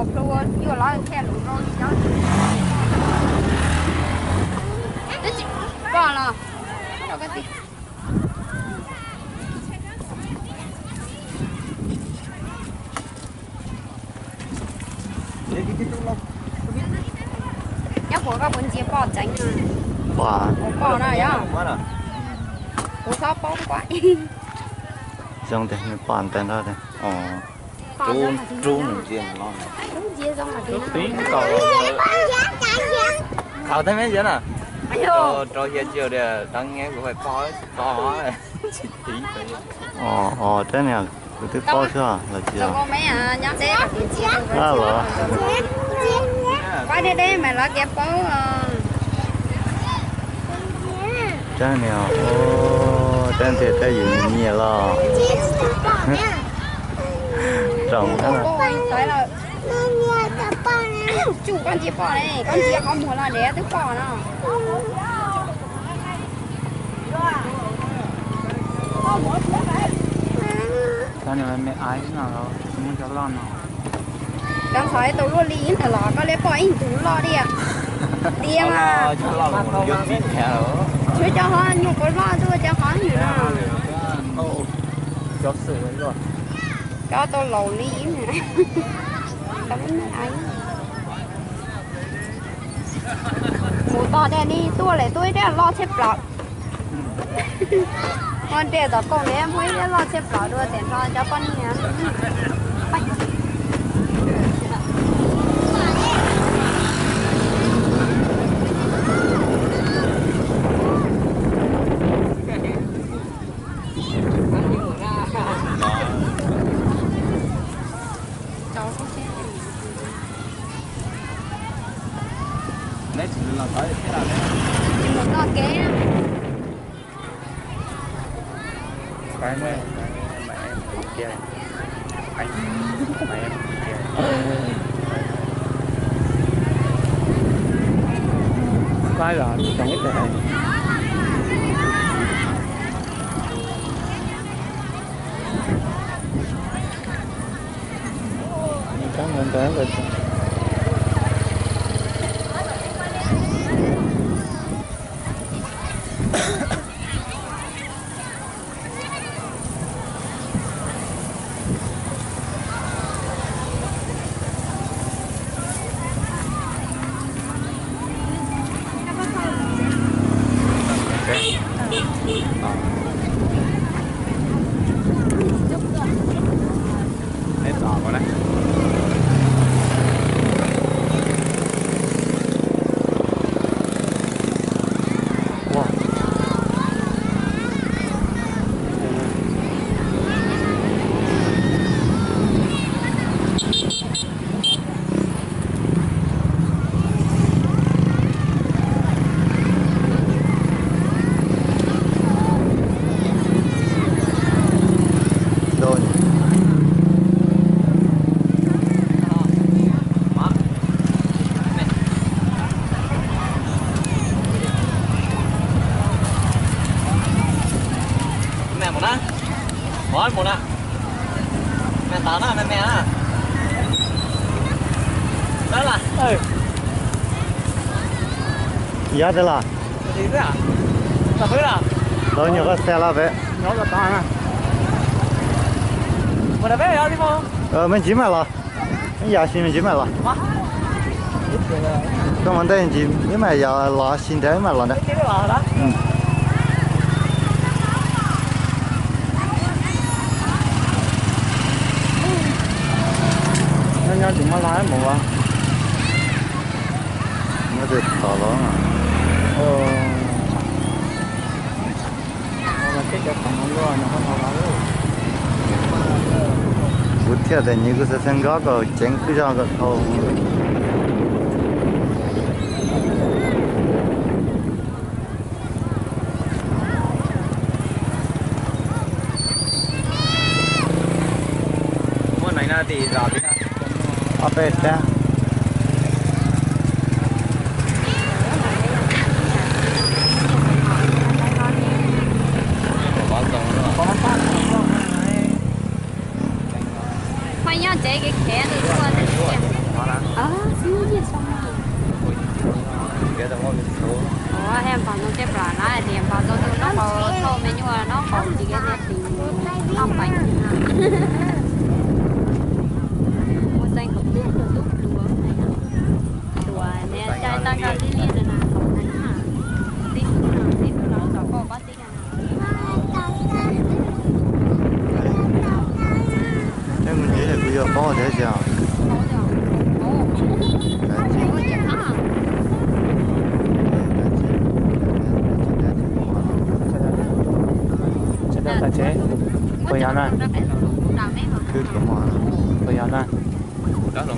học luôn vừa lo khen luôn rồi đó đấy chị bỏ là đâu cái gì nhóc của các bạn chia bỏ tránh bỏ này á của sao bóng quá trong đây mình bàn tên đó đây trú mình riêng lo chia xong là tiếng cầu khảo thấy mấy giờ nè cho hiện chiều để đang nghe của phải có thế này cứ tiếp có chưa là chưa có mấy nhóm xe là tiền chia rồi quay đây đây mày lo kẹp có thế này tên thì thấy gì nhiều lo trồng thế này chủ con chia bò này con chia không muốn là để thứ bò nó cái này mẹ ai nào đâu muốn cho lo nào đang thấy tôi luôn lý là lo có lấy bò in tủ lo đi à tiền à cho lo là một chút gì theo chứ cho họ nhục có lo thôi cho họ nhiều nào cho sự rồi cho tôi lầu lý nè cảm ơn anh một to đen đi tôi lại tôi đã lo xếp lọt con để đó con đấy em mới lo xếp lọt đưa tiền cho con nhé lấy chỉ là tới thế nào đấy một con kế cái này mẹ em kia anh mẹ em kia cái là chẳng ít này cảm ơn các bạn hết đỏ vào đây wow. Một ạ mẹ tao nè mẹ nè đó là giá thế là gì thế à sao thế à đó nhiều cái xe là vậy nó là tao nè một là bé đi không mình chỉ mà là mình giờ xin mình chỉ mà là các bạn đây chỉ nếu mà giờ là xin thế mà là đấy nó chỉ mới lái một à nó được to lớn à là cái chỗ phòng không có nó không lái đâu bút theo thì như cái xe gác rồi chén cứ ra cái thôi muốn này là thì rõ đi apa itu? phải nhớ chạy cái khẽ đi qua đây.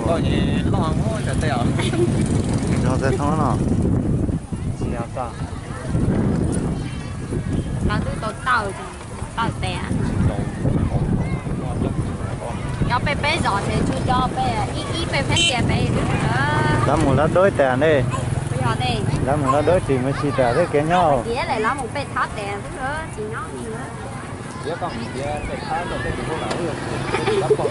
có gì lo ngó cho tèo cho thế thôi nó chỉ là sao nó tôi tàu tè nó bé bé giỏi thì chú cho bé ít bé phép tiền bé đã muốn là đối tiền đi bây giờ đây đã muốn là đối thì mới chỉ trả đấy cái nhau đĩa lại làm một bé thắt tiền nữa chỉ nó gì nữa đĩa con đĩa để thái rồi để cô lão rồi lắp con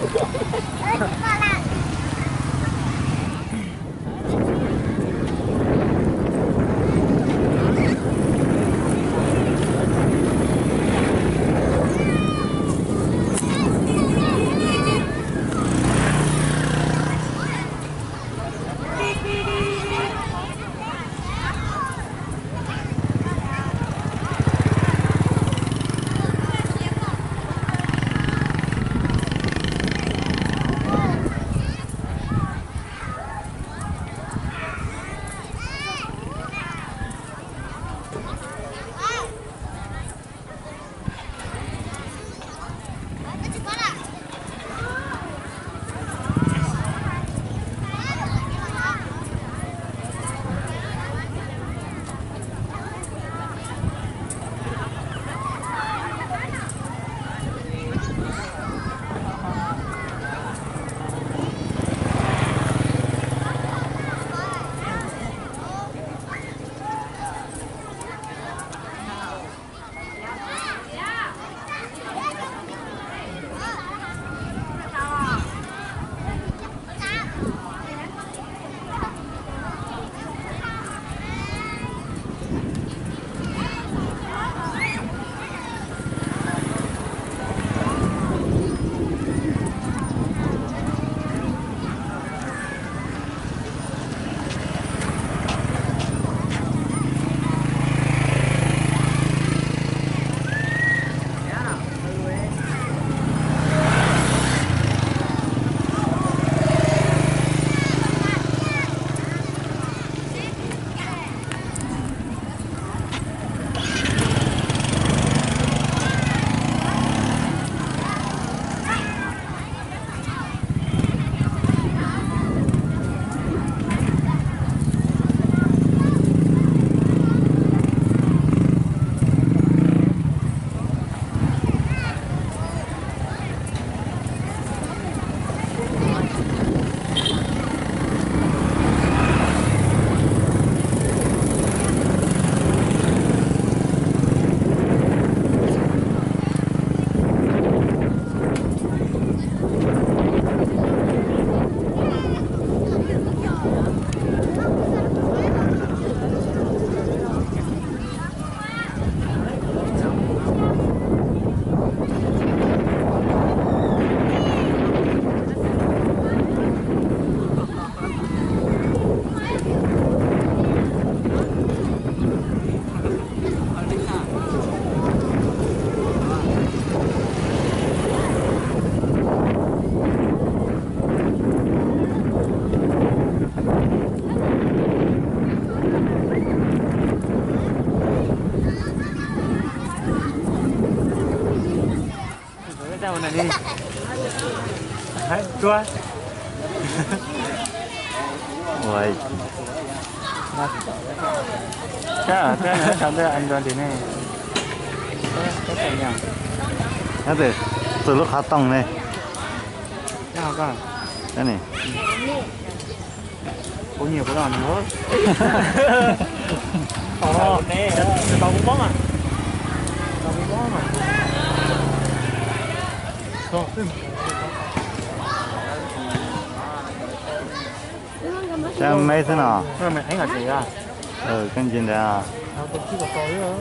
đâu này đi chua ôi cái này chọn đây anh đoán thế này cái gì nhỉ cái gì từ lúc khát tông này nào con cái này có nhiều cái đó nữa đây tao cũng bóng à tao cũng bóng mà Xem mấy thế nào? Mày anh là gì à? Con chim đấy à? Con chim có tối rồi.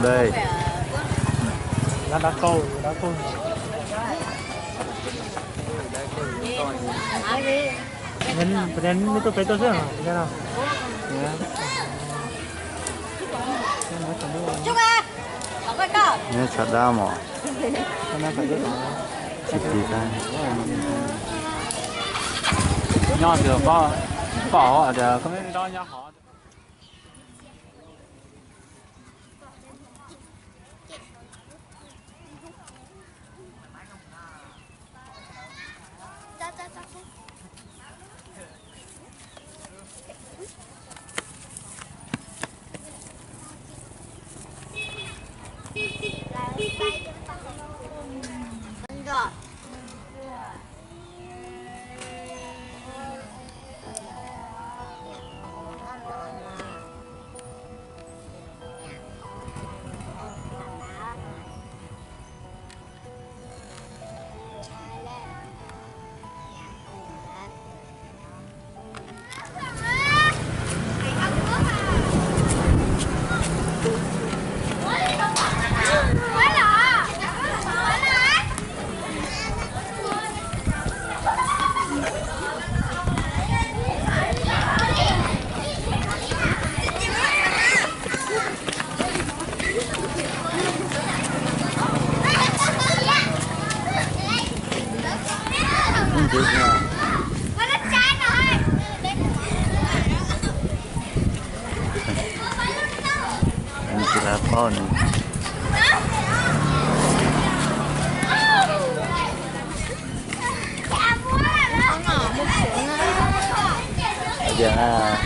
Đây. Đá câu. Nên tôi phải tôi xem à? Thế nào? Chúc à, có cái cờ. Nhớ chặt đau mà. Chỉ ra. Nhau thì có ở đây không biết đâu nhau họ. 对呀。你给他抱呢。dạ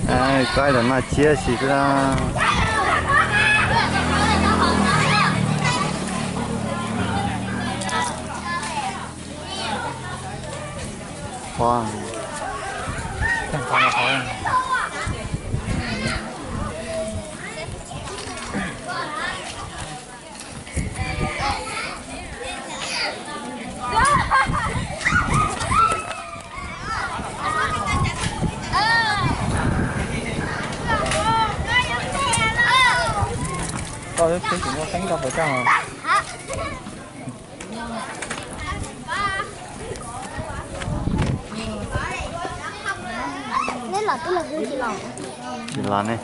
ai coi là mà chia xí ra hoa Chẳng có là khó. Coi cái chuyện nó cánh đâu phải chăng à? Nên là cái là gì lòng? gì là này